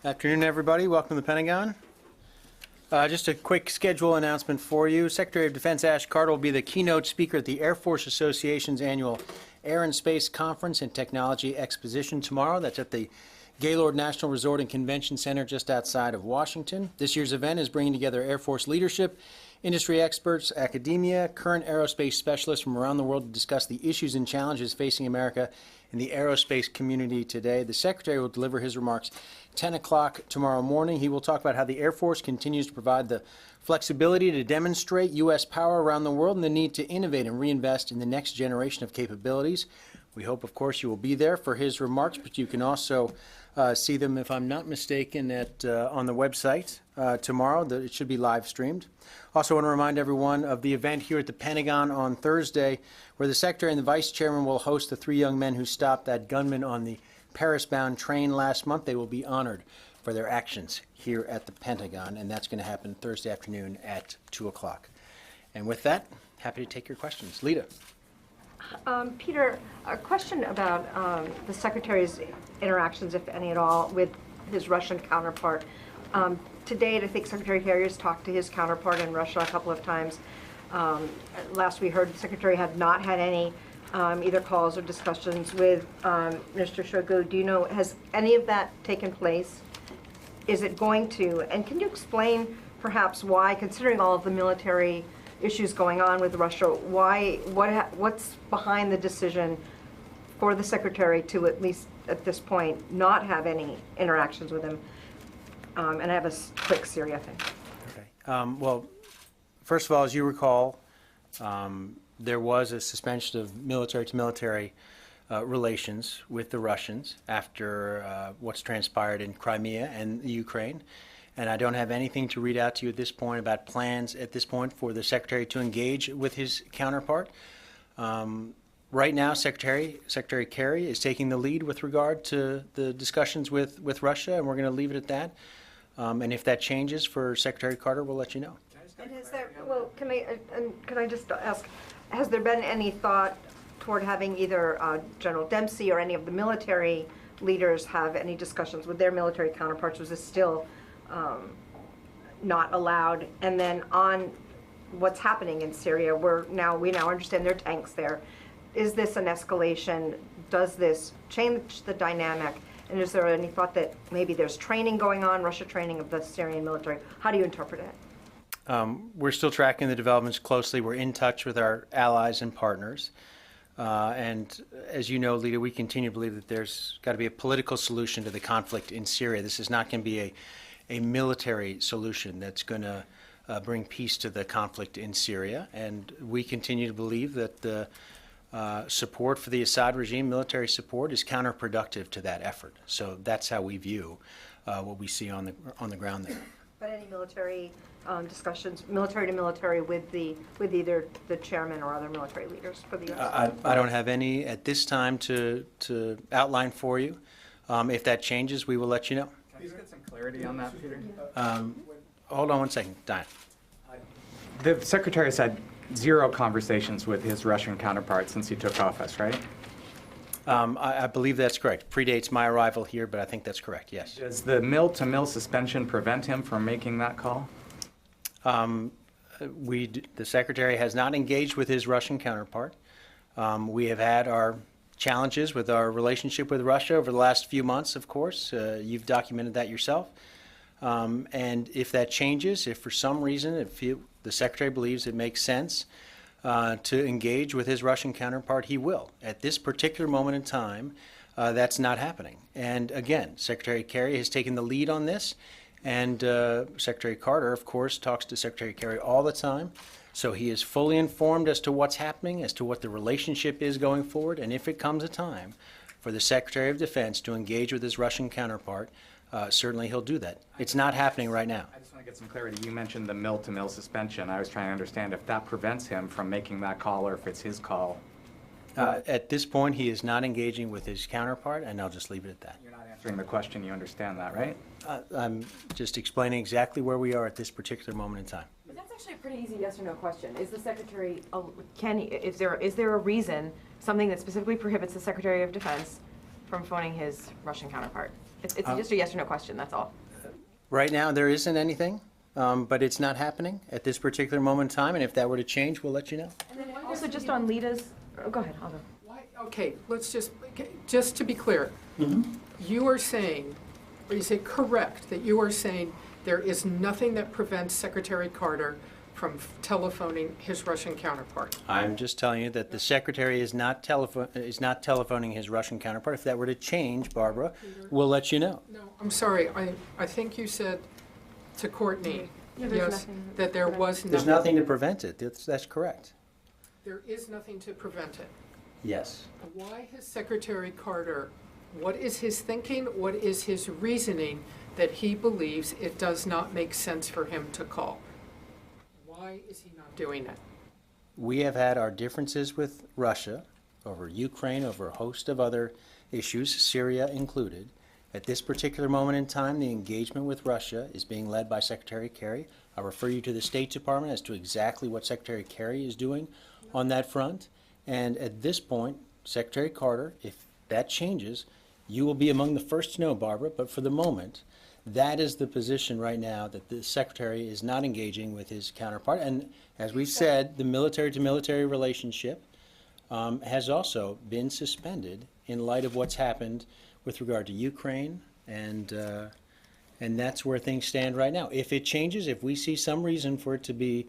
Afternoon, everybody. Welcome to the Pentagon. Just a quick schedule announcement for you. Secretary of Defense Ash Carter will be the keynote speaker at the Air Force Association's annual Air and Space Conference and Technology Exposition tomorrow. That's at the Gaylord National Resort and Convention Center just outside of Washington. This year's event is bringing together Air Force leadership, industry experts, academia, current aerospace specialists from around the world to discuss the issues and challenges facing America in the aerospace community today. The Secretary will deliver his remarks 10 o'clock tomorrow morning. He will talk about how the Air Force continues to provide the flexibility to demonstrate U.S. power around the world and the need to innovate and reinvest in the next generation of capabilities. We hope, of course, you will be there for his remarks, but you can also see them, if I'm not mistaken, on the website tomorrow. It should be live streamed. Also want to remind everyone of the event here at the Pentagon on Thursday, where the Secretary and the Vice Chairman will host the three young men who stopped that gunman on the Paris-bound train last month. They will be honored for their actions here at the Pentagon, and that's going to happen Thursday afternoon at 2 o'clock. And with that, happy to take your questions. Lita. Peter, a question about the Secretary's interactions, if any at all, with his Russian counterpart. To date, I think Secretary Kerry has talked to his counterpart in Russia a couple of times. Last we heard, the Secretary had not had any either calls or discussions with Mr. Shoigu. Do you know, has any of that taken place? Is it going to? And can you explain perhaps why, considering all of the military issues going on with Russia, what's behind the decision for the Secretary to, at least at this point, not have any interactions with him? And I have a quick Syria thing. Okay. Well, first of all, as you recall, there was a suspension of military-to-military relations with the Russians after what's transpired in Crimea and Ukraine. And I don't have anything to read out to you at this point about plans at this point for the Secretary to engage with his counterpart. Right now, Secretary Kerry is taking the lead with regard to the discussions with Russia, and we're going to leave it at that. And if that changes for Secretary Carter, we'll let you know. And has there, well, can I just ask, has there been any thought toward having either General Dempsey or any of the military leaders have any discussions with their military counterparts? Was this still not allowed? And then on what's happening in Syria, we now understand there are tanks there. Is this an escalation? Does this change the dynamic? And is there any thought that maybe there's training going on, Russia training of the Syrian military? How do you interpret it? We're still tracking the developments closely. We're in touch with our allies and partners. And as you know, Lita, we continue to believe that there's got to be a political solution to the conflict in Syria. This is not going to be a military solution that's going to bring peace to the conflict in Syria. And we continue to believe that the support for the Assad regime, military support, is counterproductive to that effort. So that's how we view what we see on the ground there. But any military discussions, military to military, with either the chairman or other military leaders for the U.S.? I don't have any at this time to outline for you. If that changes, we will let you know. Can you get some clarity on that, Peter? Hold on one second, Diane. The Secretary said 0 conversations with his Russian counterpart since he took office, right? I believe that's correct. Predates my arrival here, but I think that's correct, yes. Does the mill-to-mill suspension prevent him from making that call? The Secretary has not engaged with his Russian counterpart. We have had our challenges with our relationship with Russia over the last few months, of course. You've documented that yourself. And if that changes, if for some reason the Secretary believes it makes sense to engage with his Russian counterpart, he will. At this particular moment in time, that's not happening. And again, Secretary Kerry has taken the lead on this, and Secretary Carter, of course, talks to Secretary Kerry all the time. So he is fully informed as to what's happening, as to what the relationship is going forward, and if it comes a time for the Secretary of Defense to engage with his Russian counterpart, certainly he'll do that. It's not happening right now. I just want to get some clarity. You mentioned the mill-to-mill suspension. I was trying to understand if that prevents him from making that call or if it's his call. At this point, he is not engaging with his counterpart, and I'll just leave it at that. You're not answering the question. You understand that, right? I'm just explaining exactly where we are at this particular moment in time. But that's actually a pretty easy yes or no question. Is the Secretary, is there a reason, something that specifically prohibits the Secretary of Defense from phoning his Russian counterpart? It's just a yes or no question, that's all. Right now, there isn't anything, but it's not happening at this particular moment in time, and if that were to change, we'll let you know. And then also just on Lita's, go ahead, Aldo. Okay, let's just to be clear, you are saying, or is it correct that you are saying there is nothing that prevents Secretary Carter from telephoning his Russian counterpart? I'm just telling you that the secretary is not telephoning his Russian counterpart. If that were to change, Barbara, we'll let you know. No, I'm sorry, I think you said to Courtney, Yeah, there's yes, nothing that there was There's nothing to prevent it. That's correct. There is nothing to prevent it. Yes. Why has Secretary Carter, what is his thinking, what is his reasoning that he believes it does not make sense for him to call? Why is he not doing it? We have had our differences with Russia over Ukraine, over a host of other issues, Syria included. At this particular moment in time, the engagement with Russia is being led by Secretary Kerry. I'll refer you to the State Department as to exactly what Secretary Kerry is doing on that front. And at this point, Secretary Carter, if that changes, you will be among the first to know, Barbara, but for the moment, that is the position right now, that the Secretary is not engaging with his counterpart. And as we said, the military-to-military relationship has also been suspended in light of what's happened with regard to Ukraine, and that's where things stand right now. If it changes, if we see some reason for it to be,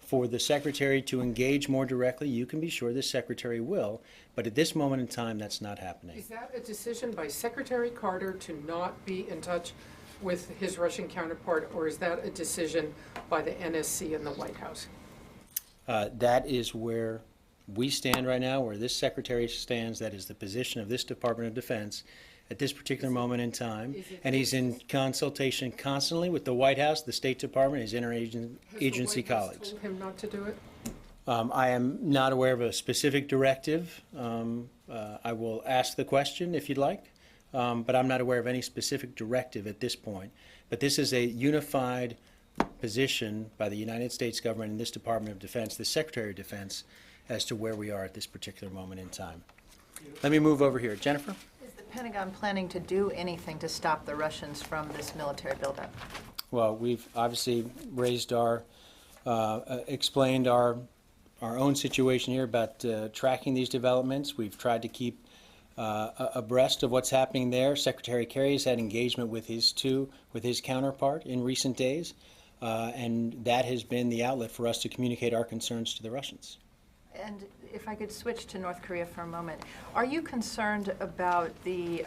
for the Secretary to engage more directly, you can be sure the Secretary will, but at this moment in time, that's not happening. Is that a decision by Secretary Carter to not be in touch with his Russian counterpart, or is that a decision by the NSC and the White House? That is where we stand right now, where this Secretary stands. That is the position of this Department of Defense at this particular moment in time. And he's in consultation constantly with the White House, the State Department, his interagency colleagues. Has the White House told him not to do it? I am not aware of a specific directive. I will ask the question if you'd like, but I'm not aware of any specific directive at this point. But this is a unified position by the United States government and this Department of Defense, the Secretary of Defense, as to where we are at this particular moment in time. Let me move over here. Jennifer? Is the Pentagon planning to do anything to stop the Russians from this military buildup? Well, we've obviously raised our, explained our own situation here about tracking these developments. We've tried to keep abreast of what's happening there. Secretary Kerry has had engagement with his counterpart in recent days, and that has been the outlet for us to communicate our concerns to the Russians. And if I could switch to North Korea for a moment, are you concerned about the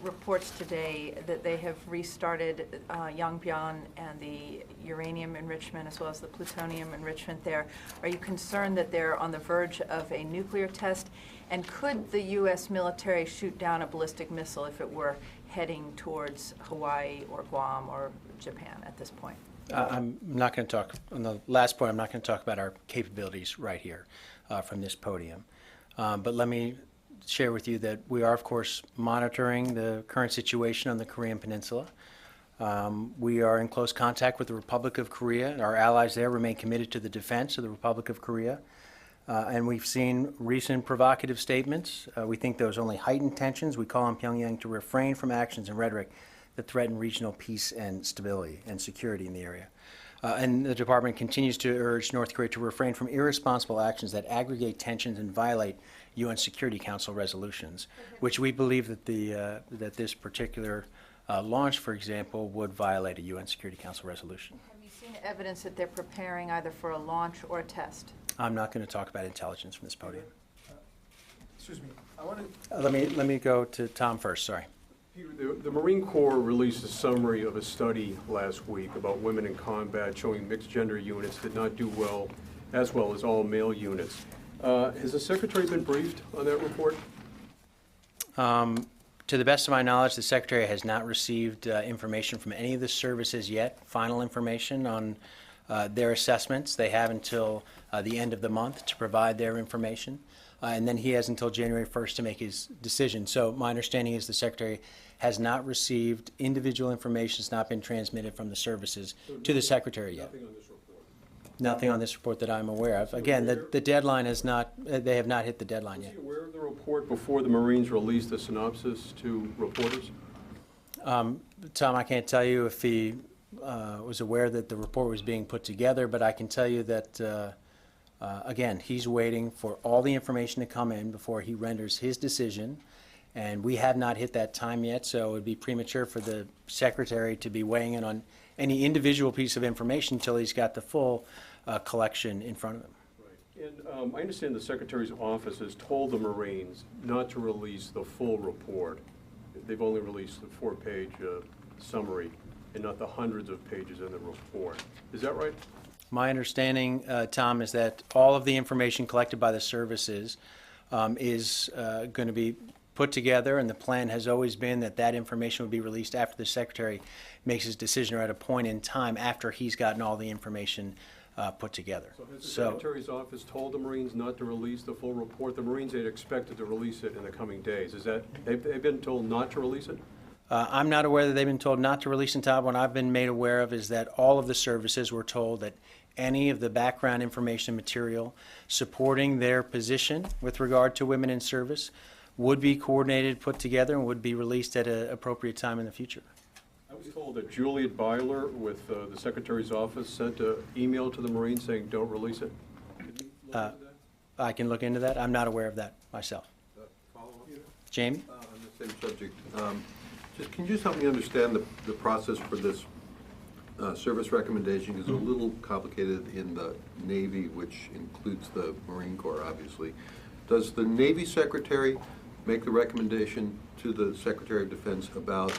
reports today that they have restarted Yongbyon and the uranium enrichment as well as the plutonium enrichment there? Are you concerned that they're on the verge of a nuclear test? And could the U.S. military shoot down a ballistic missile if it were heading towards Hawaii or Guam or Japan at this point? I'm not going to talk, on the last point, I'm not going to talk about our capabilities right here from this podium. But let me share with you that we are, of course, monitoring the current situation on the Korean Peninsula. We are in close contact with the Republic of Korea. Our allies there remain committed to the defense of the Republic of Korea. And we've seen recent provocative statements. We think those only heighten tensions. We call on Pyongyang to refrain from actions and rhetoric that threaten regional peace and stability and security in the area. And the department continues to urge North Korea to refrain from irresponsible actions that aggregate tensions and violate UN Security Council resolutions, which we believe that that this particular launch, for example, would violate a UN Security Council resolution. Have you seen evidence that they're preparing either for a launch or a test? I'm not going to talk about intelligence from this podium. Excuse me. I want to. Let me go to Tom first. Sorry. Peter, the Marine Corps released a summary of a study last week about women in combat showing mixed gender units did not do well as all male units. Has the Secretary been briefed on that report? To the best of my knowledge, the Secretary has not received information from any of the services yet, final information on their assessments. They have until the end of the month to provide their information. And then he has until January 1st to make his decision. So my understanding is the Secretary has not received individual information, has not been transmitted from the services to the Secretary yet. Nothing on this report. Nothing on this report that I'm aware of. Again, the deadline is not, they have not hit the deadline Was yet. he aware of the report before the Marines released the synopsis to reporters? Tom, I can't tell you if he was aware that the report was being put together, but I can tell you that, again, he's waiting for all the information to come in before he renders his decision, and we have not hit that time yet, so it would be premature for the Secretary to be weighing in on any individual piece of information until he's got the full collection in front of him. And I understand the Secretary's office has told the Marines not to release the full report. They've only released the 4-page summary and not the hundreds of pages in the report. Is that right? My understanding, Tom, is that all of the information collected by the services is going to be put together, and the plan has always been that that information would be released after the Secretary makes his decision or at a point in time after he's gotten all the information put together. So has the Secretary's office told the Marines not to release the full report? The Marines had expected to release it in the coming days. Is that, they've been told not to release it? I'm not aware that they've been told not to release it, Tom. What I've been made aware of is that all of the services were told that any of the background information material supporting their position with regard to women in service would be coordinated, put together, and would be released at an appropriate time in the future. I was told that Juliet Byler with the Secretary's office sent an email to the Marines saying, don't release it. Can you look into that? I can look into that. I'm not aware of that myself. Jamie? On the same subject, can you just help me understand the process for this service recommendation? It's a little complicated in the Navy, which includes the Marine Corps, obviously. Does the Navy Secretary make the recommendation to the Secretary of Defense about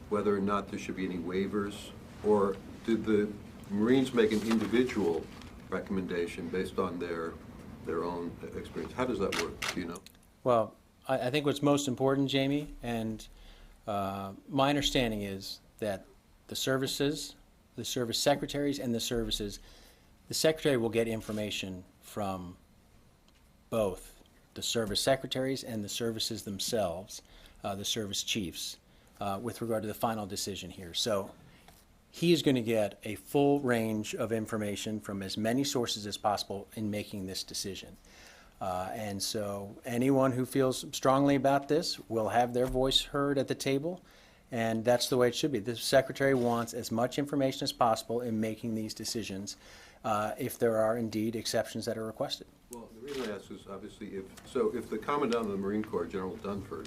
whether or not there should be any waivers? Or did the Marines make an individual recommendation based on their own experience? How does that work? Do you know? Well, I think what's most important, Jamie, and my understanding is that the services, the service secretaries and the services, the Secretary will get information from both the service secretaries and the services themselves, the service chiefs, with regard to the final decision here. So he is going to get a full range of information from as many sources as possible in making this decision. And so anyone who feels strongly about this will have their voice heard at the table, and that's the way it should be. The Secretary wants as much information as possible in making these decisions, if there are indeed exceptions that are requested. Well, the reason I ask is obviously if the Commandant of the Marine Corps, General Dunford,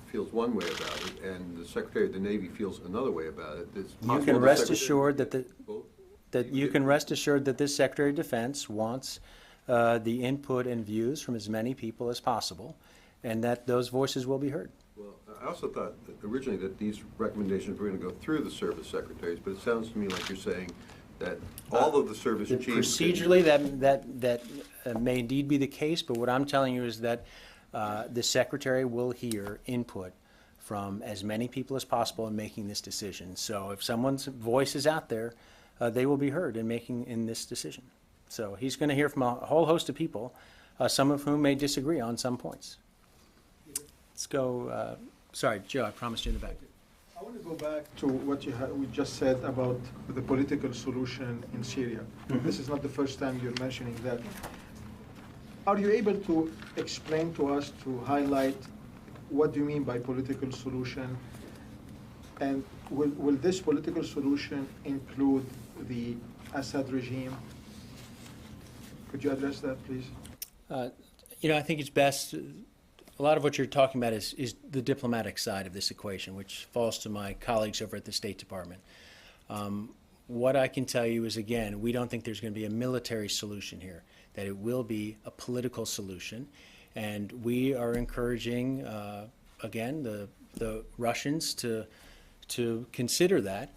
feels one way about it, and the Secretary of the Navy feels another way about it, it's possible You can the rest Secretary- assured Both? that you can rest assured that this Secretary of Defense wants the input and views from as many people as possible, and that those voices will be heard. Well, I also thought that originally that these recommendations were going to go through the service secretaries, but it sounds to me like you're saying that all of the service chiefs. Procedurally, that may indeed be the case, but what I'm telling you is that the Secretary will hear input from as many people as possible in making this decision. So if someone's voice is out there, they will be heard in this decision. So he's going to hear from a whole host of people, some of whom may disagree on some points. Let's go, sorry, Joe, I promised you in the back. I want to go back to what we just said about the political solution in Syria. This is not the first time you're mentioning that. Are you able to explain to us, to highlight, what do you mean by political solution? And will this political solution include the Assad regime? Could you address that, please? I think it's best, a lot of what you're talking about is the diplomatic side of this equation, which falls to my colleagues over at the State Department. What I can tell you is, again, we don't think there's going to be a military solution here, that it will be a political solution. And we are encouraging, again, the Russians to consider that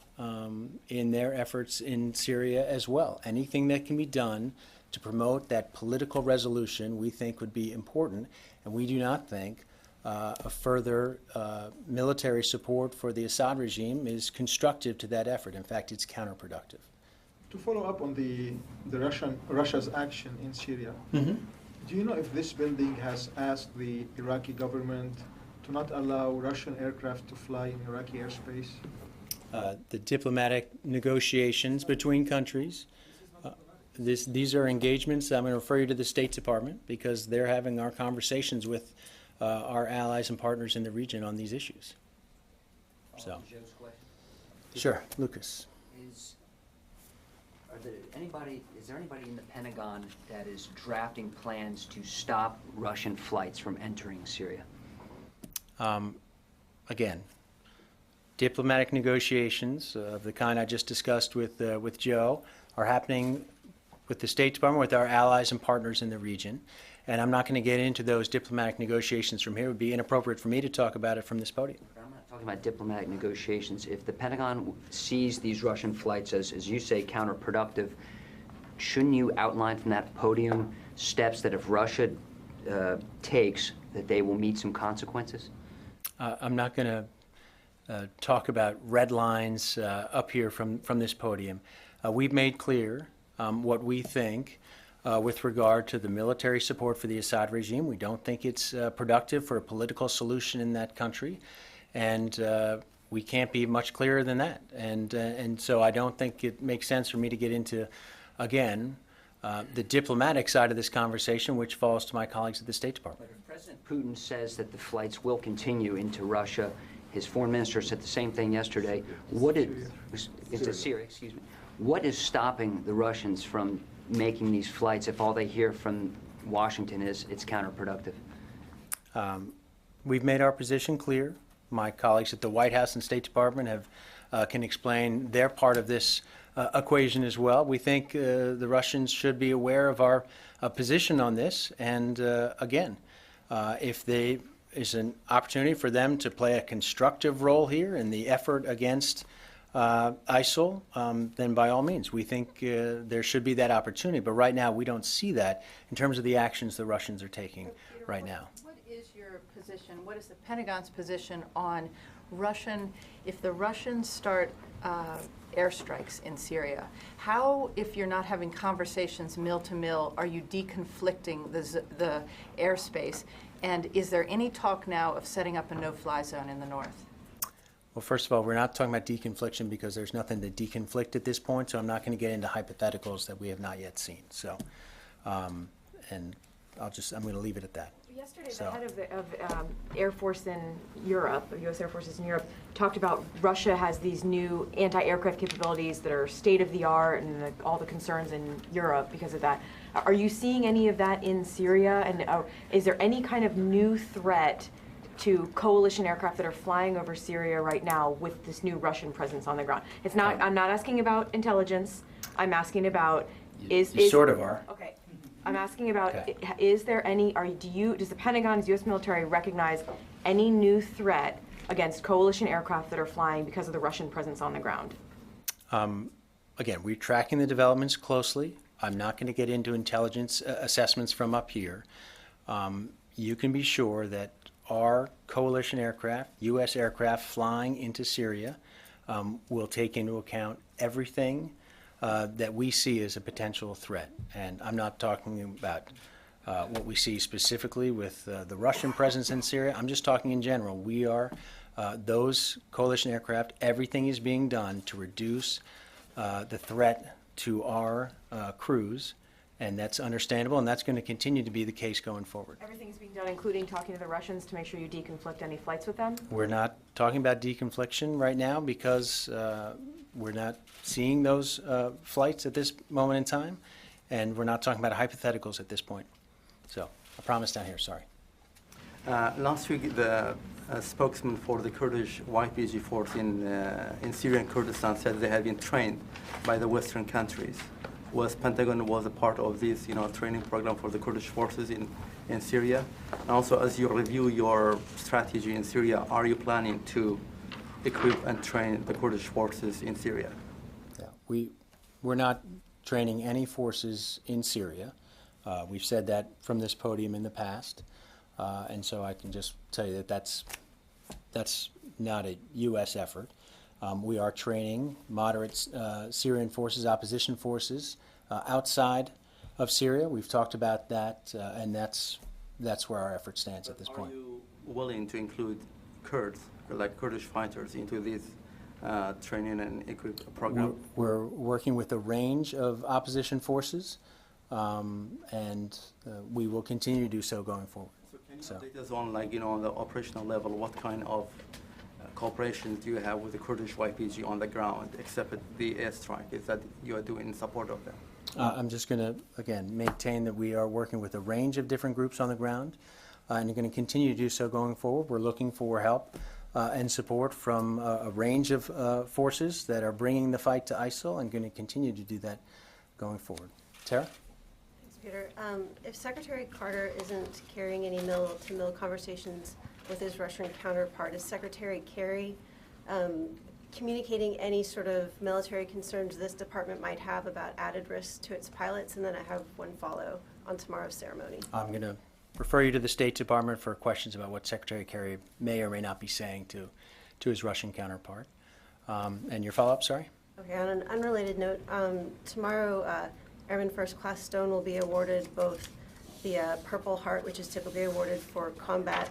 in their efforts in Syria as well. Anything that can be done to promote that political resolution we think would be important, and we do not think a further military support for the Assad regime is constructive to that effort. In fact, it's counterproductive. To follow up on the Russia's action in Syria, do you know if this building has asked the Iraqi government to not allow Russian aircraft to fly in Iraqi airspace? The diplomatic negotiations between countries, these are engagements. I'm going to refer you to the State Department because they're having our conversations with our allies and partners in the region on these issues. So, Joe's question sure, Lucas. is, is there anybody in the Pentagon that is drafting plans to stop Russian flights from entering Syria? Again, diplomatic negotiations of the kind I just discussed with Joe are happening with the State Department, with our allies and partners in the region. And I'm not going to get into those diplomatic negotiations from here. It would be inappropriate for me to talk about it from this podium. I'm not talking about diplomatic negotiations. If the Pentagon sees these Russian flights as you say, counterproductive, shouldn't you outline from that podium steps that if Russia takes, that they will meet some consequences? I'm not going to talk about red lines up here from this podium. We've made clear what we think with regard to the military support for the Assad regime. We don't think it's productive for a political solution in that country, and we can't be much clearer than that. And so I don't think it makes sense for me to get into, again, the diplomatic side of this conversation, which falls to my colleagues at the State Department. But if President Putin says that the flights will continue into Russia, his foreign minister said the same thing yesterday. Into Syria, excuse me. What is stopping the Russians from making these flights if all they hear from Washington is it's counterproductive? We've made our position clear. My colleagues at the White House and State Department can explain their part of this equation as well. We think the Russians should be aware of our position on this. And again, if there is an opportunity for them to play a constructive role here in the effort against ISIL, then by all means, we think there should be that opportunity. But right now, we don't see that in terms of the actions the Russians are taking right now. What is your position, what is the Pentagon's position on if the Russians start airstrikes in Syria, how, if you're not having conversations mill to mill, are you deconflicting the airspace? And is there any talk now of setting up a no-fly zone in the north? Well, first of all, we're not talking about deconfliction because there's nothing to deconflict at this point, so I'm not going to get into hypotheticals that we have not yet seen. So, and I'm going to leave it at that. Yesterday, the head of Air Force in Europe, U.S. Air Forces in Europe, talked about Russia has these new anti-aircraft capabilities that are state-of-the-art and all the concerns in Europe because of that. Are you seeing any of that in Syria? And is there any kind of new threat to coalition aircraft that are flying over Syria right now with this new Russian presence on the ground? It's not. I'm not asking about intelligence. I'm asking about You sort of are. Okay. I'm asking about, Okay. is there any, does the Pentagon, does U.S. military recognize any new threat against coalition aircraft that are flying because of the Russian presence on the ground? Again, we're tracking the developments closely. I'm not going to get into intelligence assessments from up here. You can be sure that our coalition aircraft, U.S. aircraft flying into Syria, will take into account everything that we see as a potential threat. And I'm not talking about what we see specifically with the Russian presence in Syria. I'm just talking in general. We are, those coalition aircraft, everything is being done to reduce the threat to our crews, and that's understandable, and that's going to continue to be the case going forward. Everything's being done, including talking to the Russians to make sure you deconflict any flights with them? We're not talking about deconfliction right now because we're not seeing those flights at this moment in time, and we're not talking about hypotheticals at this point. So, I promise down here, sorry. Last week, the spokesman for the Kurdish YPG force in Syrian Kurdistan said they had been trained by the Western countries. Pentagon was a part of this, training program for the Kurdish forces in Syria. And also, as you review your strategy in Syria, are you planning to equip and train the Kurdish forces in Syria? Yeah, we're not training any forces in Syria. We've said that from this podium in the past, and so I can just tell you that that's not a U.S. effort. We are training moderate Syrian forces, opposition forces outside of Syria. We've talked about that, and that's where our effort stands at this point. Are you willing to include Kurds, like Kurdish fighters, into this training and equip program? We're working with a range of opposition forces, and we will continue to do so going forward. So can you update us on, on the operational level, what kind of cooperation do you have with the Kurdish YPG on the ground, except the airstrike? Is that you are doing in support of them? I'm just going to, again, maintain that we are working with a range of different groups on the ground, and are going to continue to do so going forward. We're looking for help and support from a range of forces that are bringing the fight to ISIL, and going to continue to do that going forward. Tara? Thanks, Peter. If Secretary Carter isn't carrying any mill-to-mill conversations with his Russian counterpart, is Secretary Kerry communicating any sort of military concerns this department might have about added risks to its pilots? And then I have one follow on tomorrow's ceremony. I'm going to refer you to the State Department for questions about what Secretary Kerry may or may not be saying to his Russian counterpart. And your follow-up, sorry? Okay, on an unrelated note, tomorrow Airman First Class Stone will be awarded both the Purple Heart, which is typically awarded for combat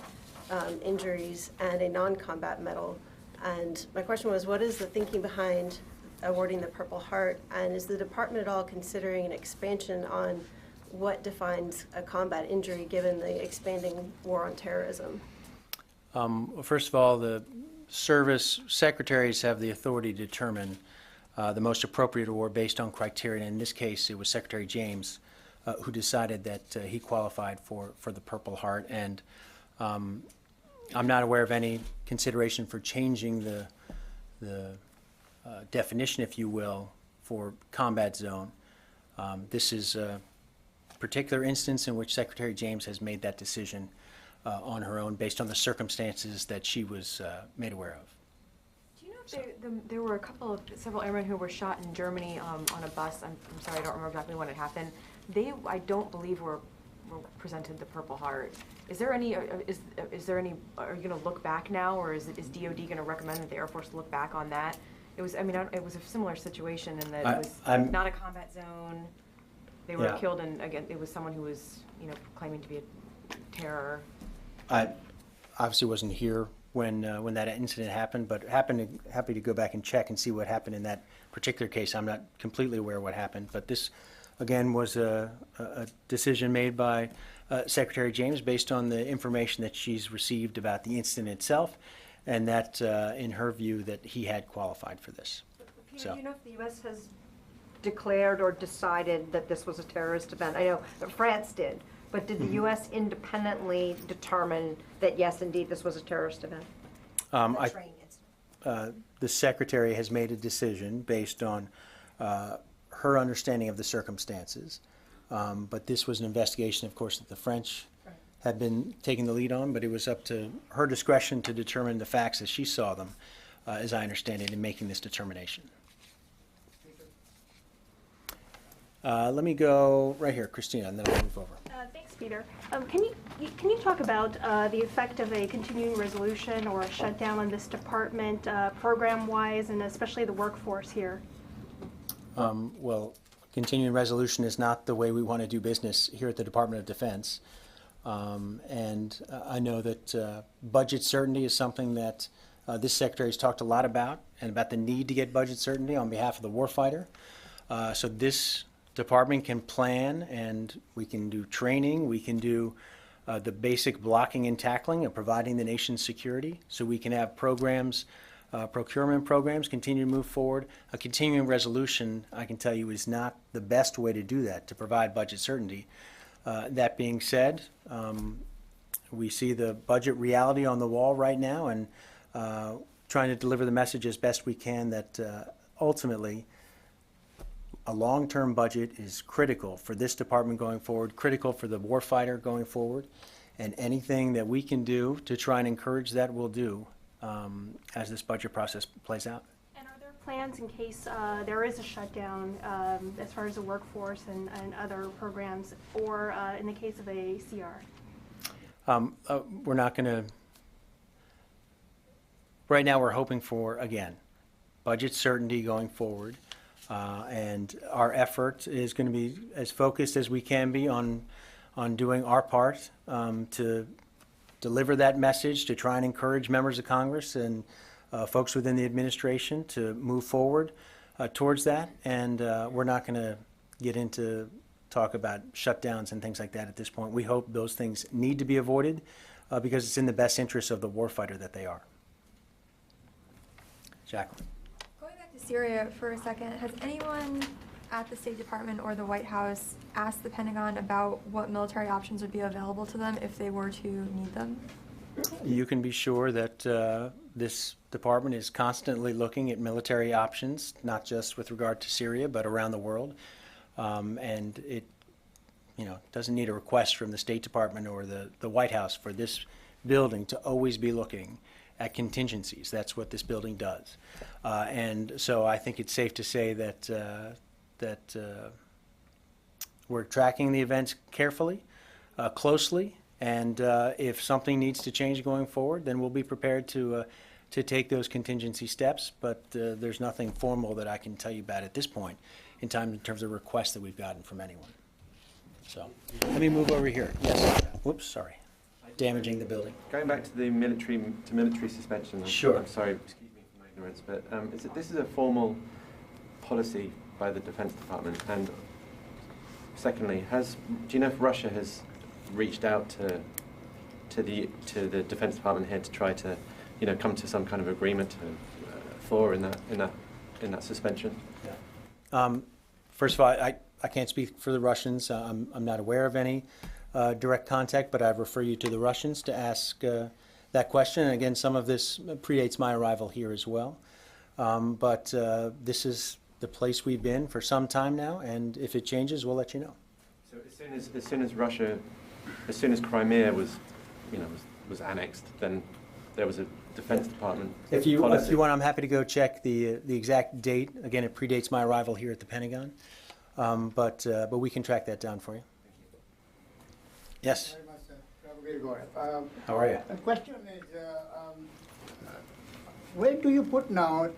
injuries, and a non-combat medal. And my question was, what is the thinking behind awarding the Purple Heart? And is the department at all considering an expansion on what defines a combat injury given the expanding war on terrorism? First of all, the service secretaries have the authority to determine the most appropriate award based on criteria. In this case, it was Secretary James who decided that he qualified for the Purple Heart. And I'm not aware of any consideration for changing the definition, if you will, for combat zone. This is a particular instance in which Secretary James has made that decision on her own based on the circumstances that she was made aware of. Do you know if there were several airmen who were shot in Germany on a bus? I'm sorry, I don't remember exactly when it happened. They, I don't believe, were presented the Purple Heart. Is there any? Is there any? Are you going to look back now, or is DoD going to recommend that the Air Force look back on that? It was. I mean, it was a similar situation in that it was not a combat zone. They were killed, and again, it was someone who was, claiming to be a terror. I obviously wasn't here when that incident happened, but happy to go back and check and see what happened in that particular case. I'm not completely aware of what happened, but this, again, was a decision made by Secretary James based on the information that she's received about the incident itself, and that, in her view, that he had qualified for this. Peter, do you know if the U.S. has declared or decided that this was a terrorist event? I know that France did, but did the U.S. independently determine that, yes, indeed, this was a terrorist event? The Secretary has made a decision based on her understanding of the circumstances, but this was an investigation, of course, that the French had been taking the lead on, but it was up to her discretion to determine the facts as she saw them, as I understand it, in making this determination. Let me go right here, Christina, and then I'll move over. Thanks, Peter. Can you talk about the effect of a continuing resolution or a shutdown on this department, program-wise, and especially the workforce here? Well, continuing resolution is not the way we want to do business here at the Department of Defense. And I know that budget certainty is something that this Secretary has talked a lot about, and about the need to get budget certainty on behalf of the warfighter. So this department can plan, and we can do training, we can do the basic blocking and tackling of providing the nation's security, so we can have programs, procurement programs, continue to move forward. A continuing resolution, I can tell you, is not the best way to do that, to provide budget certainty. That being said, we see the budget reality on the wall right now, and trying to deliver the message as best we can that ultimately a long-term budget is critical for this department going forward, critical for the warfighter going forward, and anything that we can do to try and encourage that we'll do as this budget process plays out. And are there plans in case there is a shutdown as far as the workforce and other programs, or in the case of a CR? We're not going to, right now we're hoping for, again, budget certainty going forward. And our effort is going to be as focused as we can be on doing our part to deliver that message, to try and encourage members of Congress and folks within the administration to move forward towards that. And we're not going to get into talk about shutdowns and things like that at this point. We hope those things need to be avoided because it's in the best interest of the warfighter that they are. Jacqueline. Going back to Syria for a second, has anyone at the State Department or the White House asked the Pentagon about what military options would be available to them if they were to need them? You can be sure that this department is constantly looking at military options, not just with regard to Syria, but around the world. And it, doesn't need a request from the State Department or the White House for this building to always be looking at contingencies. That's what this building does. And so I think it's safe to say that we're tracking the events carefully, closely, and if something needs to change going forward, then we'll be prepared to take those contingency steps. But there's nothing formal that I can tell you about at this point in time in terms of requests that we've gotten from anyone. So let me move over here. Yes. Whoops, sorry. Damaging the building. Going back to the military suspension. Sure. I'm sorry, excuse me for my ignorance, but this is a formal policy by the Defense Department. And secondly, do you know if Russia has reached out to the Defense Department here to try to, come to some kind of agreement in that suspension? Yeah. First of all, I can't speak for the Russians. I'm not aware of any direct contact, but I refer you to the Russians to ask that question. And again, some of this predates my arrival here as well. But this is the place we've been for some time now, and if it changes, we'll let you know. So as soon as Crimea was annexed, then there was a Defense Department If you policy. want, I'm happy to go check the exact date. Again, it predates my arrival here at the Pentagon, but we can track that down for you. Yes. How are you? The question is, where do you put now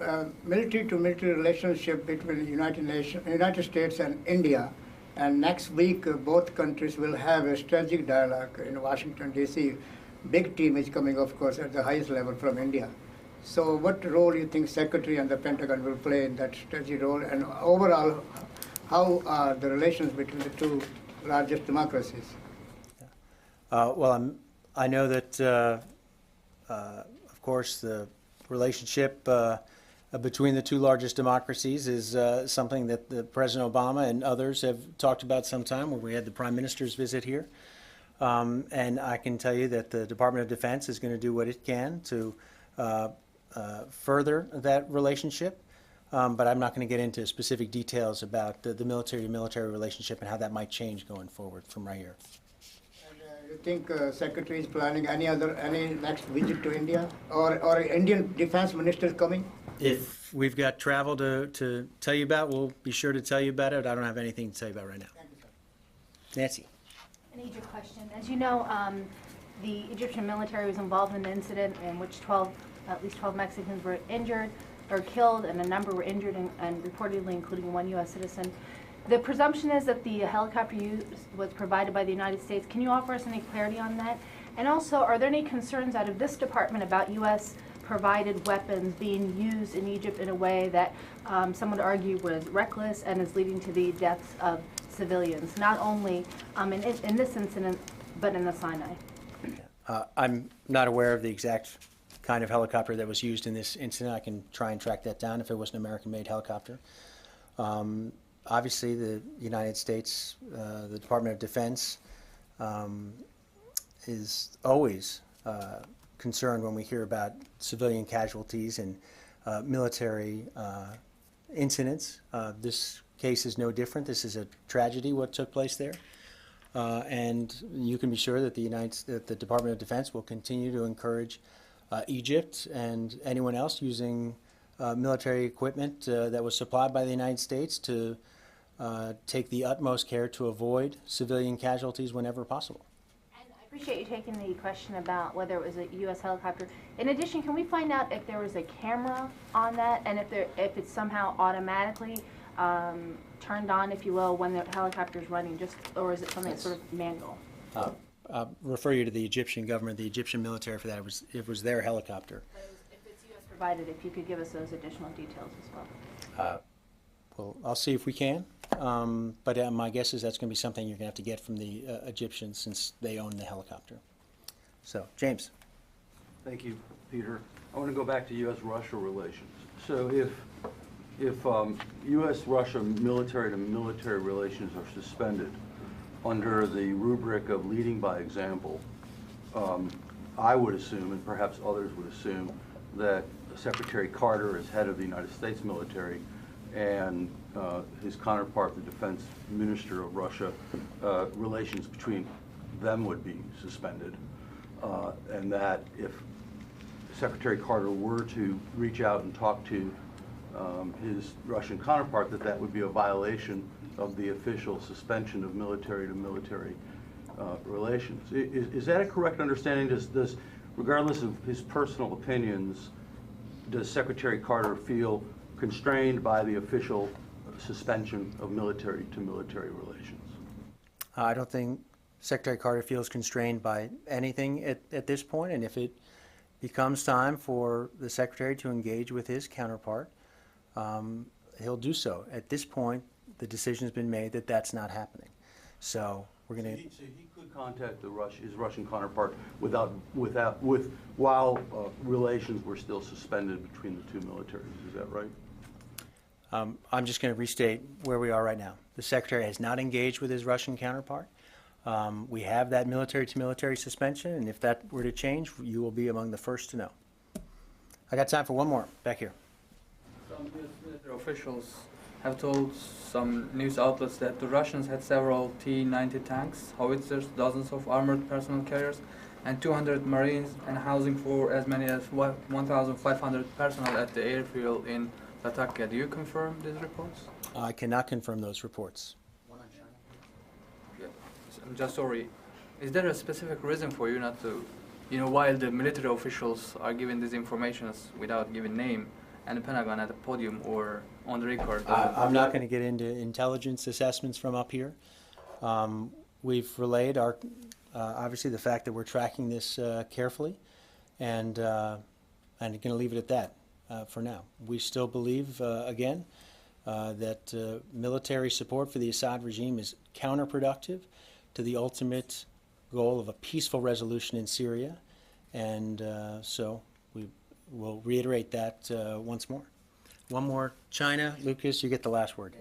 military-to-military relationship between the United States and India? And next week, both countries will have a strategic dialogue in Washington, D.C. Big team is coming, of course, at the highest level from India. So what role do you think Secretary and the Pentagon will play in that strategic role? And overall, how are the relations between the two largest democracies? Well, I know that, of course, the relationship between the two largest democracies is something that President Obama and others have talked about sometime when we had the Prime Minister's visit here. And I can tell you that the Department of Defense is going to do what it can to further that relationship. But I'm not going to get into specific details about the military-to-military relationship and how that might change going forward from right here. You think Secretary is planning any next visit to India, or Indian Defense Minister coming? If we've got travel to tell you about, we'll be sure to tell you about it. I don't have anything to tell you about right now. Thank you, sir. Nancy. An Egypt question. As you know, the Egyptian military was involved in an incident in which at least 12 Mexicans were injured or killed, and a number were injured, and reportedly including one U.S. citizen. The presumption is that the helicopter used was provided by the United States. Can you offer us any clarity on that? And also, are there any concerns out of this department about U.S. provided weapons being used in Egypt in a way that some would argue was reckless and is leading to the deaths of civilians, not only in this incident, but in the Sinai? I'm not aware of the exact kind of helicopter that was used in this incident. I can try and track that down if it was an American-made helicopter. Obviously, the United States, the Department of Defense, is always concerned when we hear about civilian casualties and military incidents. This case is no different. This is a tragedy, what took place there. And you can be sure that the Department of Defense will continue to encourage Egypt and anyone else using military equipment that was supplied by the United States to take the utmost care to avoid civilian casualties whenever possible. And I appreciate you taking the question about whether it was a U.S. helicopter. In addition, can we find out if there was a camera on that, and if it's somehow automatically turned on, if you will, when the helicopter is running, or is it something that's sort of manual? I'll refer you to the Egyptian government, the Egyptian military for that. It was their helicopter. If it's U.S. provided, if you could give us those additional details as well. Well, I'll see if we can, but my guess is that's going to be something you're going to have to get from the Egyptians since they own the helicopter. So, James. Thank you, Peter. I want to go back to U.S.-Russia relations. So if U.S.-Russia military-to-military relations are suspended under the rubric of leading by example, I would assume, and perhaps others would assume, that Secretary Carter, as head of the United States military, and his counterpart, the defense minister of Russia, relations between them would be suspended, and that if Secretary Carter were to reach out and talk to his Russian counterpart, that would be a violation of the official suspension of military-to-military relations. Is that a correct understanding? Does, regardless of his personal opinions, does Secretary Carter feel constrained by the official suspension of military-to-military relations? I don't think Secretary Carter feels constrained by anything at this point, and if it becomes time for the Secretary to engage with his counterpart, he'll do so. At this point, the decision has been made that that's not happening. So we're going to. So he could contact his Russian counterpart while relations were still suspended between the two militaries. Is that right? I'm just going to restate where we are right now. The Secretary has not engaged with his Russian counterpart. We have that military-to-military suspension, and if that were to change, you will be among the first to know. I got time for one more. Back here. Some U.S. military officials have told some news outlets that the Russians had several T-90 tanks, howitzers, dozens of armored personnel carriers, and 200 Marines, and housing for as many as 1,500 personnel at the airfield in Latakia. Do you confirm these reports? I cannot confirm those reports. I'm just sorry. Is there a specific reason for you not to, while the military officials are giving these informations without giving name, and the Pentagon at the podium or on the record? I'm not going to get into intelligence assessments from up here. We've relayed our, obviously, the fact that we're tracking this carefully, and going to leave it at that for now. We still believe, again, that military support for the Assad regime is counterproductive to the ultimate goal of a peaceful resolution in Syria, and so we will reiterate that once more. One more. China. Lucas, you get the last word.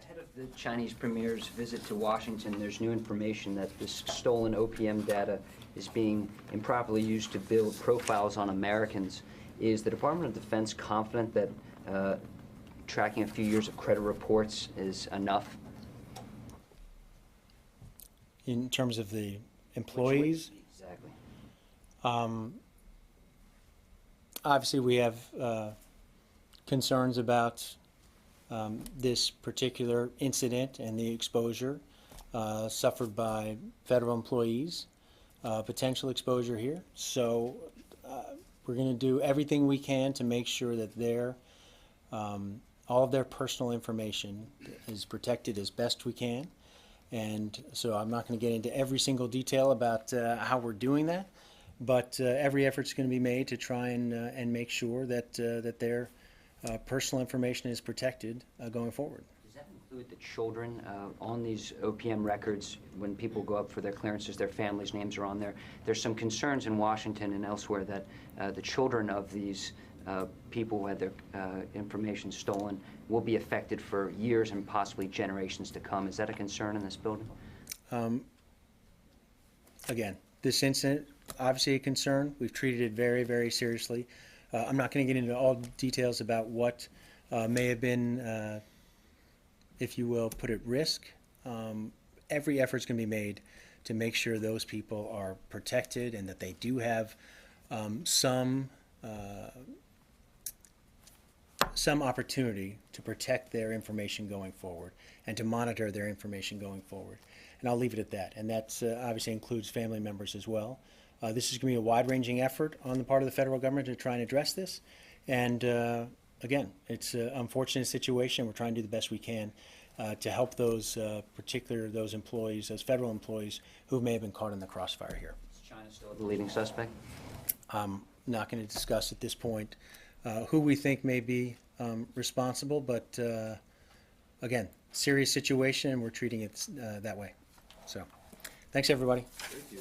Ahead of the Chinese premier's visit to Washington, there's new information that this stolen OPM data is being improperly used to build profiles on Americans. Is the Department of Defense confident that tracking a few years of credit reports is enough? In terms of the employees? Exactly. Obviously, we have concerns about this particular incident and the exposure suffered by federal employees, potential exposure here. So we're going to do everything we can to make sure that all of their personal information is protected as best we can. And so I'm not going to get into every single detail about how we're doing that, but every effort's going to be made to try and make sure that their personal information is protected going forward. Does that include the children on these OPM records? When people go up for their clearances, their families' names are on there. There's some concerns in Washington and elsewhere that the children of these people who had their information stolen will be affected for years and possibly generations to come. Is that a concern in this building? Again, this incident, obviously a concern. We've treated it very, very seriously. I'm not going to get into all details about what may have been, if you will, put at risk. Every effort's going to be made to make sure those people are protected and that they do have some opportunity to protect their information going forward and to monitor their information going forward. And I'll leave it at that. And that obviously includes family members as well. This is going to be a wide-ranging effort on the part of the federal government to try and address this. And again, it's an unfortunate situation. We're trying to do the best we can to help those those employees, those federal employees who may have been caught in the crossfire here. Is China still the leading suspect? I'm not going to discuss at this point who we think may be responsible, but again, serious situation, and we're treating it that way. So, thanks everybody. Thank you.